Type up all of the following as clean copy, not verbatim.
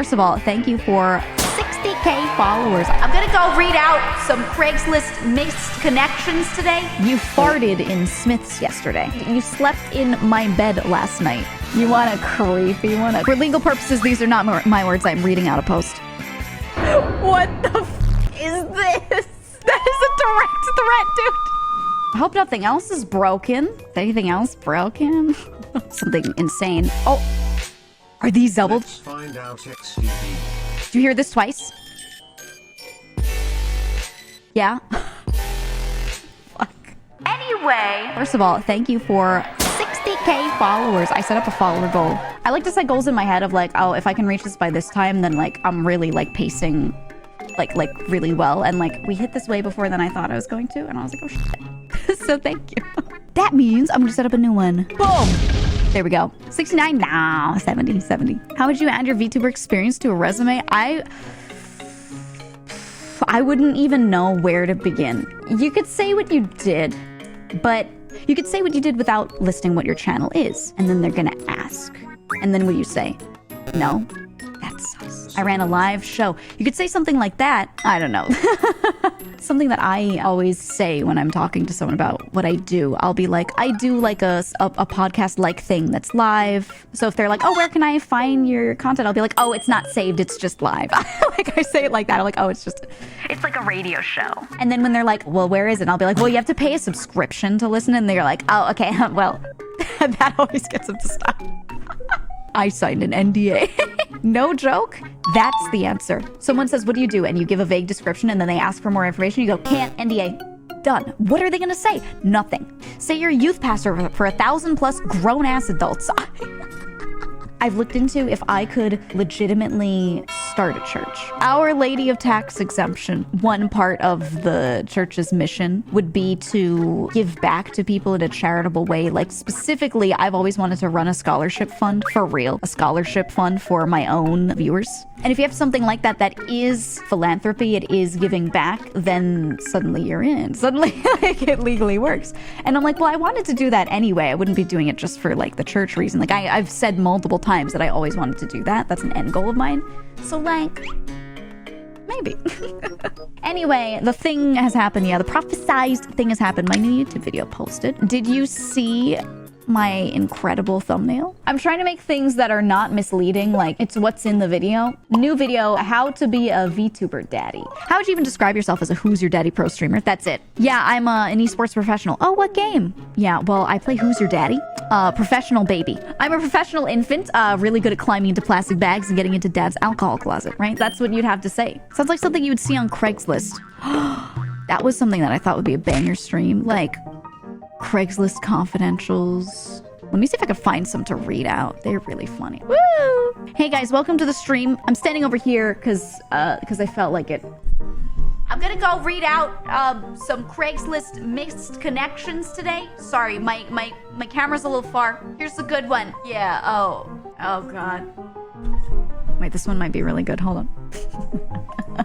First of all, thank you for 60K followers. I'm gonna go read out some Craigslist missed connections today. You farted in Smith's yesterday. You slept in my bed last night. You want a creep? You want a... For legal purposes, these are not my words. I'm reading out a post. What the is this? That is a direct threat, dude. I hope nothing else is broken. Is anything else broken? Something insane. Oh, are these doubled? Let's find out XDD. Did you hear this twice? Yeah. Fuck. Anyway. First of all, thank you for 60K followers. I set up a follower goal. I like to set goals in my head of like, oh, if I can reach this by this time, then like I'm really like pacing like really well. And like we hit this way before than I thought I was going to. And I was like, oh shit. So thank you. That means I'm gonna set up a new one. Boom. There we go. 69 now. 70. How would you add your VTuber experience to a resume? I wouldn't even know where to begin. You could say what you did, but you could say what you did without listing what your channel is. And then they're gonna ask. And then will you say, no? That's sus. I ran a live show. You could say something like that. I don't know. Something that I always say when I'm talking to someone about what I do. I'll be like, I do like a podcast-like thing that's live. So if they're like, oh, where can I find your content? I'll be like, oh, it's not saved. It's just live. Like I say it like that. I'm like, oh, it's like a radio show. And then when they're like, well, where is it? And I'll be like, well, you have to pay a subscription to listen. And they're like, oh, okay, well, that always gets them to stop. I signed an NDA. No joke. That's the answer. Someone says, what do you do? And you give a vague description and then they ask for more information. You go, can't, NDA. Done. What are they gonna say? Nothing. Say you're a youth pastor for 1,000+ grown-ass adults. I've looked into if I could legitimately start a church. Our Lady of Tax Exemption, one part of the church's mission would be to give back to people in a charitable way. Like specifically, I've always wanted to run a scholarship fund, for real. A scholarship fund for my own viewers. And if you have something like that, that is philanthropy, it is giving back, then suddenly you're in. Suddenly like, it legally works. And I'm like, well, I wanted to do that anyway. I wouldn't be doing it just for like the church reason. Like I've said multiple times that I always wanted to do that. That's an end goal of mine. So like, maybe. Anyway, the thing has happened. Yeah, the prophesized thing has happened. My new YouTube video posted. Did you see my incredible thumbnail? I'm trying to make things that are not misleading, like it's what's in the video. New video, how to be a VTuber daddy. How would you even describe yourself as a Who's Your Daddy pro streamer? That's it. Yeah, I'm an esports professional. Oh, what game? Yeah, well, I play Who's Your Daddy? Professional baby. I'm a professional infant, really good at climbing into plastic bags and getting into dad's alcohol closet, right? That's what you'd have to say. Sounds like something you would see on Craigslist. That was something that I thought would be a banger stream. Like, Craigslist confidentials. Let me see if I can find some to read out. They're really funny. Woo! Hey guys, welcome to the stream. I'm standing over here because I felt like it. I'm gonna go read out some Craigslist missed connections today. Sorry, my camera's a little far. Here's a good one. Yeah. Oh God. Wait, this one might be really good. Hold on.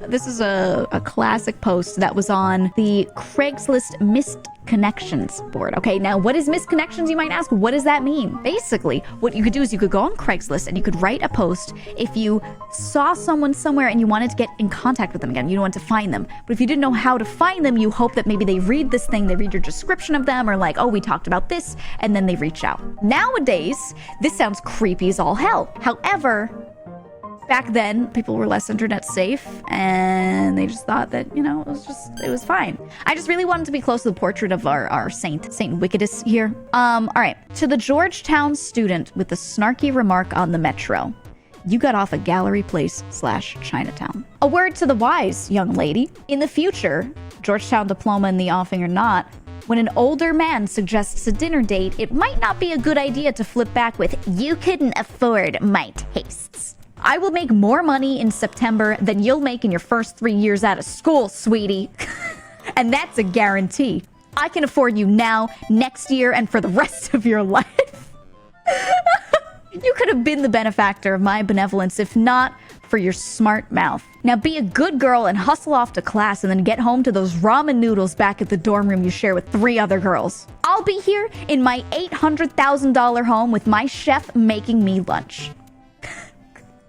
This is a classic post that was on the Craigslist missed connections board. Okay, now what is missed connections, you might ask? What does that mean? Basically, what you could do is you could go on Craigslist and you could write a post if you saw someone somewhere and you wanted to get in contact with them again. You wanted to find them. But if you didn't know how to find them, you hope that maybe they read this thing, they read your description of them, or like, oh, we talked about this, and then they reach out. Nowadays, this sounds creepy as all hell. However, back then, people were less internet safe, and they just thought that, you know, it was fine. I just really wanted to be close to the portrait of our Saint Wickedus here. All right. To the Georgetown student with the snarky remark on the metro. You got off a Gallery Place / Chinatown. A word to the wise, young lady. In the future, Georgetown diploma in the offing or not, when an older man suggests a dinner date, it might not be a good idea to flip back with, you couldn't afford my tastes. I will make more money in September than you'll make in your first 3 years out of school, sweetie. And that's a guarantee. I can afford you now, next year, and for the rest of your life. You could have been the benefactor of my benevolence if not for your smart mouth. Now be a good girl and hustle off to class and then get home to those ramen noodles back at the dorm room you share with 3 other girls. I'll be here in my $800,000 home with my chef making me lunch.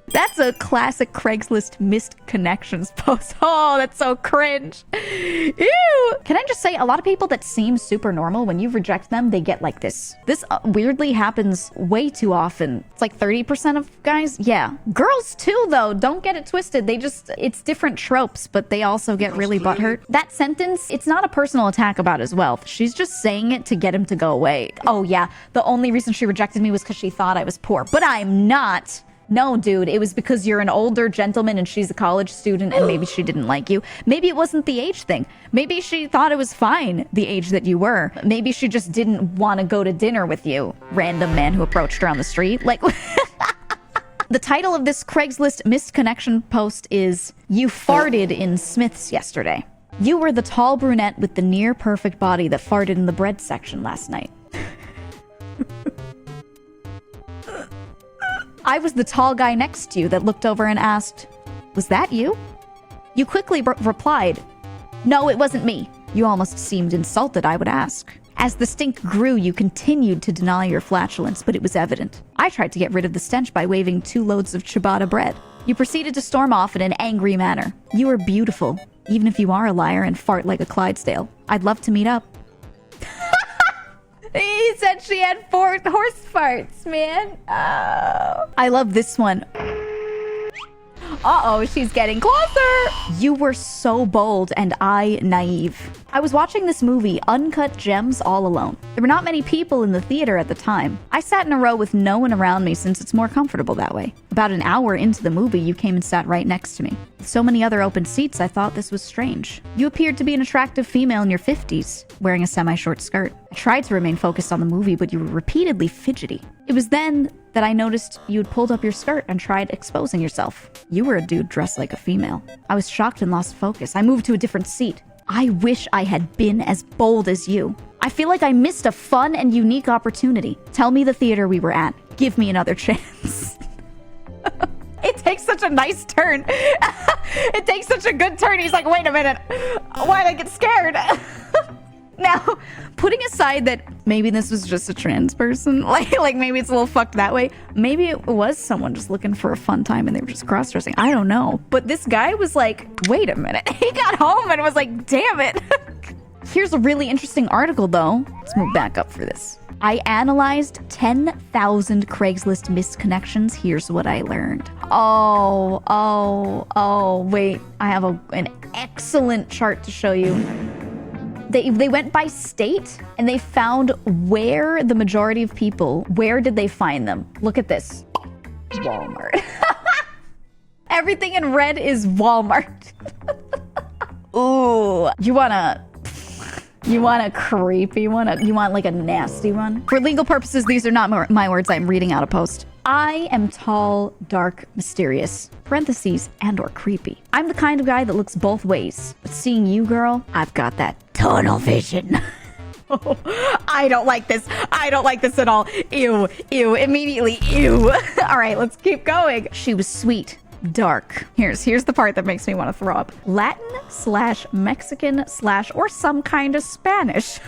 That's a classic Craigslist missed connections post. Oh, that's so cringe. Ew. Can I just say, a lot of people that seem super normal, when you reject them, they get like this. This weirdly happens way too often. It's like 30% of guys. Yeah. Girls too, though. Don't get it twisted. It's different tropes, but they also get really butthurt. That sentence, it's not a personal attack about his wealth. She's just saying it to get him to go away. Oh yeah, the only reason she rejected me was because she thought I was poor. But I'm not. No, dude, it was because you're an older gentleman and she's a college student and maybe she didn't like you. Maybe it wasn't the age thing. Maybe she thought it was fine, the age that you were. Maybe she just didn't want to go to dinner with you. Random man who approached her on the street. Like, the title of this Craigslist missed connection post is, "You farted in Smith's yesterday. You were the tall brunette with the near perfect body that farted in the bread section last night." I was the tall guy next to you that looked over and asked, "Was that you?" You quickly replied, "No, it wasn't me." You almost seemed insulted, I would ask. As the stink grew, you continued to deny your flatulence, but it was evident. I tried to get rid of the stench by waving 2 loads of ciabatta bread. You proceeded to storm off in an angry manner. You are beautiful, even if you are a liar and fart like a Clydesdale. I'd love to meet up. He said she had 4 horse farts, man. Oh. I love this one. Uh-oh, she's getting closer. You were so bold and I naive. I was watching this movie, Uncut Gems, all alone. There were not many people in the theater at the time. I sat in a row with no one around me since it's more comfortable that way. About an hour into the movie, you came and sat right next to me. With so many other open seats, I thought this was strange. You appeared to be an attractive female in your 50s, wearing a semi-short skirt. I tried to remain focused on the movie, but you were repeatedly fidgety. It was then that I noticed you had pulled up your skirt and tried exposing yourself. You were a dude dressed like a female. I was shocked and lost focus. I moved to a different seat. I wish I had been as bold as you. I feel like I missed a fun and unique opportunity. Tell me the theater we were at. Give me another chance. It takes such a nice turn. It takes such a good turn. He's like, wait a minute. Why did I get scared? Now, putting aside that maybe this was just a trans person, like maybe it's a little fucked that way. Maybe it was someone just looking for a fun time and they were just cross-dressing. I don't know. But this guy was like, wait a minute. He got home and was like, damn it. Here's a really interesting article though. Let's move back up for this. I analyzed 10,000 Craigslist missed connections. Here's what I learned. Oh, wait. I have an excellent chart to show you. They went by state and they found where the majority of people, where did they find them? Look at this. Walmart. Everything in red is Walmart. Ooh, you want a creepy one? You want like a nasty one? For legal purposes, these are not my words. I'm reading out a post. I am tall, dark, mysterious, parentheses, and or creepy. I'm the kind of guy that looks both ways. But seeing you, girl, I've got that tunnel vision. Oh, I don't like this. I don't like this at all. Ew, immediately, ew. All right, let's keep going. She was sweet. Dark. Here's the part that makes me want to throw up. Latin/Mexican/ or some kind of Spanish.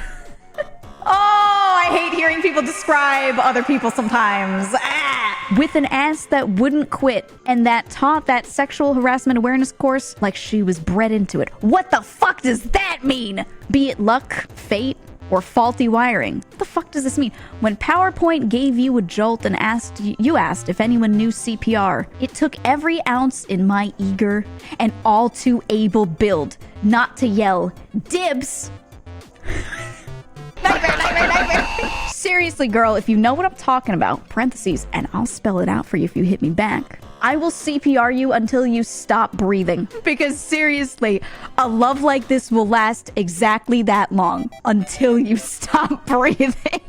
Oh, I hate hearing people describe other people sometimes. Ah! With an ass that wouldn't quit and that taught that sexual harassment awareness course like she was bred into it. What the fuck does that mean? Be it luck, fate, or faulty wiring. What the fuck does this mean? When PowerPoint gave you a jolt and asked if anyone knew CPR, it took every ounce in my eager and all too able build not to yell, dibs! Nightmare. Seriously, girl, if you know what I'm talking about, parentheses, and I'll spell it out for you if you hit me back, I will CPR you until you stop breathing. Because seriously, a love like this will last exactly that long. Until you stop breathing.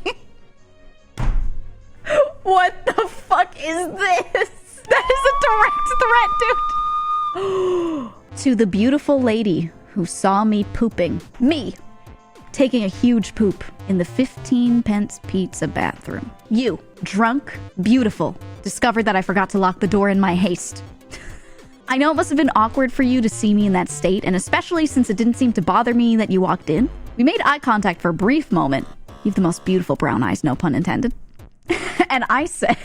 What the fuck is this? That is a direct threat, dude. To the beautiful lady who saw me pooping. Me. Taking a huge poop in the 15-pence pizza bathroom. You, drunk, beautiful, discovered that I forgot to lock the door in my haste. I know it must have been awkward for you to see me in that state, and especially since it didn't seem to bother me that you walked in. We made eye contact for a brief moment. You have the most beautiful brown eyes, no pun intended. And I said,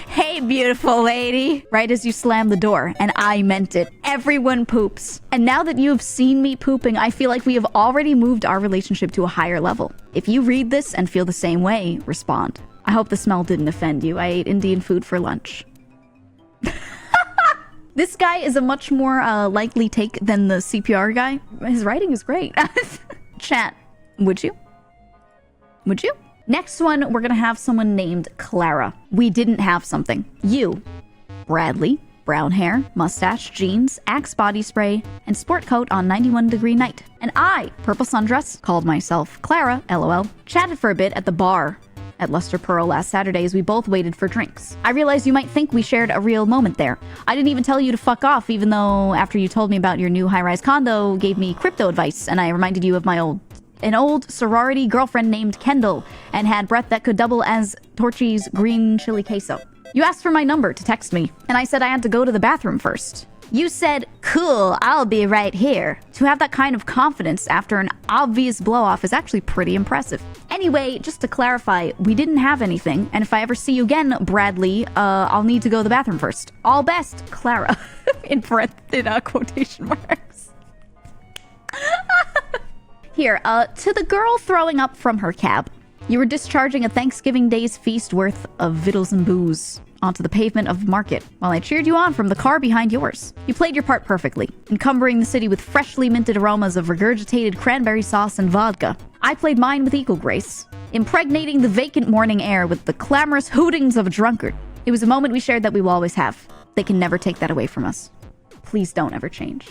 Hey, beautiful lady. Right as you slam the door, and I meant it. Everyone poops. And now that you have seen me pooping, I feel like we have already moved our relationship to a higher level. If you read this and feel the same way, respond. I hope the smell didn't offend you. I ate Indian food for lunch. This guy is a much more likely take than the CPR guy. His writing is great. Chat, would you? Would you? Next one, we're gonna have someone named Clara. We didn't have something. You, Bradley, brown hair, mustache, jeans, Axe body spray, and sport coat on 91-degree night. And I, purple sundress, called myself Clara, LOL, chatted for a bit at the bar at Luster Pearl last Saturday as we both waited for drinks. I realized you might think we shared a real moment there. I didn't even tell you to fuck off, even though after you told me about your new high-rise condo, gave me crypto advice, and I reminded you of an old sorority girlfriend named Kendall, and had breath that could double as Torchy's green chili queso. You asked for my number to text me, and I said I had to go to the bathroom first. You said, cool, I'll be right here. To have that kind of confidence after an obvious blow-off is actually pretty impressive. Anyway, just to clarify, we didn't have anything, and if I ever see you again, Bradley, I'll need to go to the bathroom first. All best, Clara. in quotation marks. Here, to the girl throwing up from her cab. You were discharging a Thanksgiving Day's feast worth of victuals and booze onto the pavement of Market while I cheered you on from the car behind yours. You played your part perfectly, encumbering the city with freshly minted aromas of regurgitated cranberry sauce and vodka. I played mine with equal grace, impregnating the vacant morning air with the clamorous hootings of a drunkard. It was a moment we shared that we will always have. They can never take that away from us. Please don't ever change.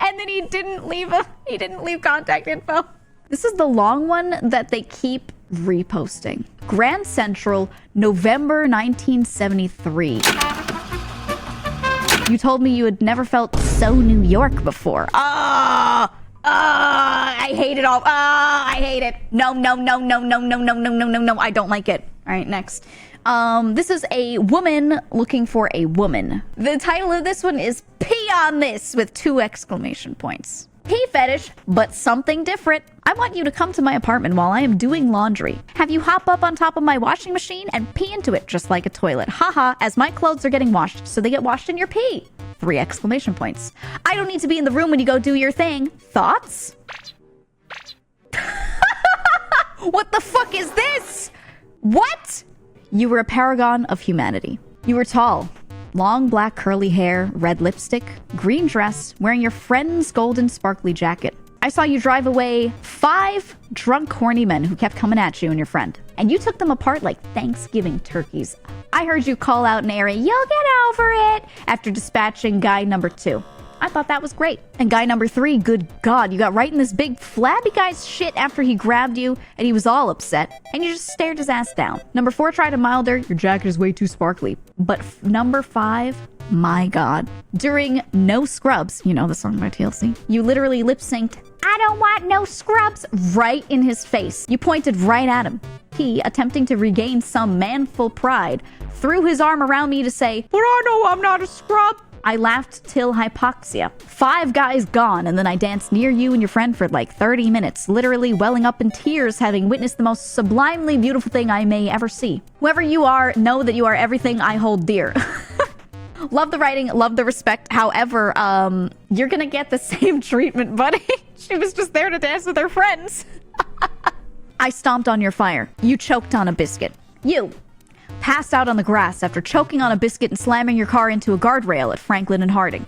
And then he didn't leave contact info. This is the long one that they keep reposting. Grand Central, November 1973. You told me you had never felt so New York before. I hate it all. I hate it. No. I don't like it. All right, next. This is a woman looking for a woman. The title of this one is Pee on This with 2 exclamation points. Pee fetish, but something different. I want you to come to my apartment while I am doing laundry. Have you hop up on top of my washing machine and pee into it just like a toilet. Haha, as my clothes are getting washed, so they get washed in your pee. 3 exclamation points. I don't need to be in the room when you go do your thing. Thoughts? What the fuck is this? What? You were a paragon of humanity. You were tall. Long black curly hair, red lipstick, green dress, wearing your friend's golden sparkly jacket. I saw you drive away 5 drunk horny men who kept coming at you and your friend. And you took them apart like Thanksgiving turkeys. I heard you call out Nary, "You'll get over it," after dispatching guy number 2. I thought that was great. And guy number 3, good God, you got right in this big flabby guy's shit after he grabbed you and he was all upset. And you just stared his ass down. Number 4 tried a milder, your jacket is way too sparkly. But number 5, my God. During No Scrubs, you know the song by TLC, you literally lip-synced, "I don't want no scrubs," right in his face. You pointed right at him. He, attempting to regain some manful pride, threw his arm around me to say, "But I know I'm not a scrub." I laughed till hypoxia. 5 guys gone, and then I danced near you and your friend for like 30 minutes, literally welling up in tears, having witnessed the most sublimely beautiful thing I may ever see. Whoever you are, know that you are everything I hold dear. Love the writing, love the respect. However, you're gonna get the same treatment, buddy. She was just there to dance with her friends. I stomped on your fire. You choked on a biscuit. You passed out on the grass after choking on a biscuit and slamming your car into a guardrail at Franklin and Harding.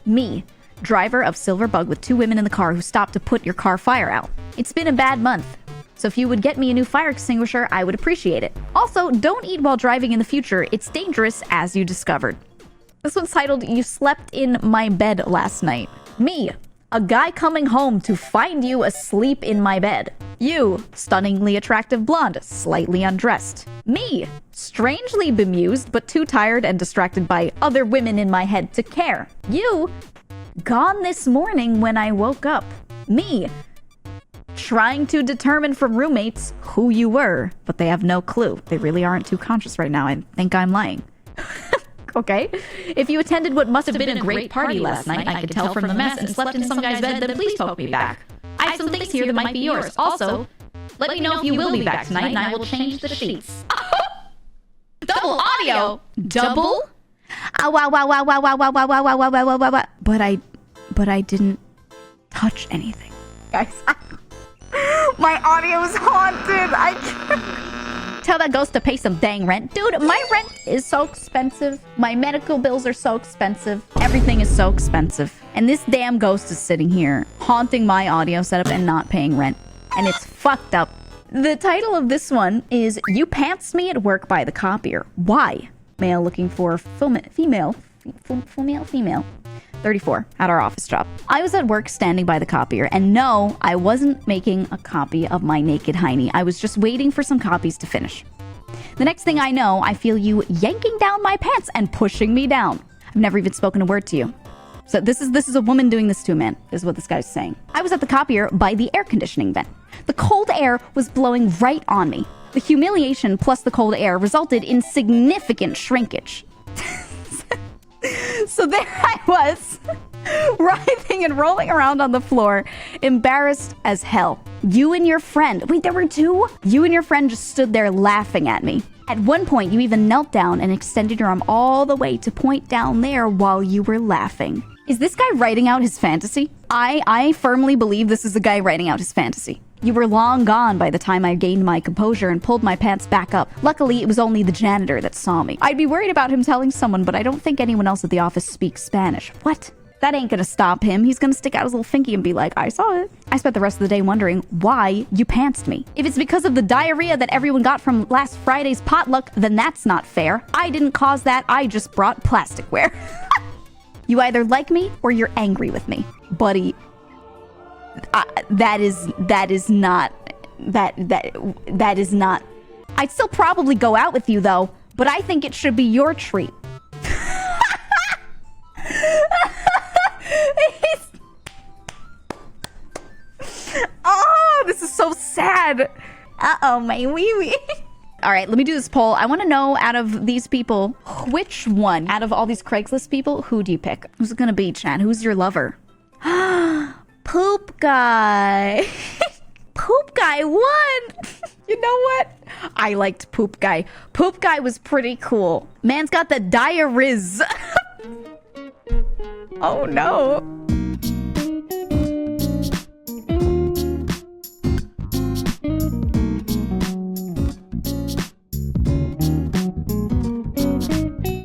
Me, driver of Silver Bug with 2 women in the car who stopped to put your car fire out. It's been a bad month, so if you would get me a new fire extinguisher, I would appreciate it. Also, don't eat while driving in the future. It's dangerous, as you discovered. This one's titled, You Slept in My Bed Last Night. Me, a guy coming home to find you asleep in my bed. You, stunningly attractive blonde, slightly undressed. Me, strangely bemused but too tired and distracted by other women in my head to care. You, gone this morning when I woke up. Me, trying to determine from roommates who you were, but they have no clue. They really aren't too conscious right now. I think I'm lying. Okay. If you attended what must have been a great party last night, I could tell from the mess, and slept in some guy's bed, then please poke me back. I have some things here that might be yours. Also, let me know if you will be back tonight, and I will change the sheets. Double audio. Double? Ah, wow, wow, wow, wow, wow, wow, wow, wow, wow, wow, wow, wow, wow. But I didn't touch anything. Guys, my audio is haunted. I can't. Tell that ghost to pay some dang rent. Dude, my rent is so expensive. My medical bills are so expensive. Everything is so expensive. And this damn ghost is sitting here haunting my audio setup and not paying rent. And it's fucked up. The title of this one is You Pants Me at Work by the Copier. Why? Male looking for female. 34 at our office job. I was at work standing by the copier, and no, I wasn't making a copy of my naked hiney. I was just waiting for some copies to finish. The next thing I know, I feel you yanking down my pants and pushing me down. I've never even spoken a word to you. So this is a woman doing this to a man, is what this guy's saying. I was at the copier by the air conditioning vent. The cold air was blowing right on me. The humiliation plus the cold air resulted in significant shrinkage. So there I was, writhing and rolling around on the floor, embarrassed as hell. You and your friend, wait, there were two? You and your friend just stood there laughing at me. At one point, you even knelt down and extended your arm all the way to point down there while you were laughing. Is this guy writing out his fantasy? I firmly believe this is a guy writing out his fantasy. You were long gone by the time I gained my composure and pulled my pants back up. Luckily, it was only the janitor that saw me. I'd be worried about him telling someone, but I don't think anyone else at the office speaks Spanish. What? That ain't gonna stop him. He's gonna stick out his little finky and be like, I saw it. I spent the rest of the day wondering why you pantsed me. If it's because of the diarrhea that everyone got from last Friday's potluck, then that's not fair. I didn't cause that. I just brought plasticware. You either like me or you're angry with me. Buddy, that is not. I'd still probably go out with you though, but I think it should be your treat. Oh, this is so sad. Uh-oh, my wee-wee. All right, let me do this poll. I want to know, out of these people, which one, out of all these Craigslist people, who do you pick? Who's it gonna be, Chan? Who's your lover? Poop guy. Poop guy won. You know what? I liked Poop guy. Poop guy was pretty cool. Man's got the diarrhea. Oh no.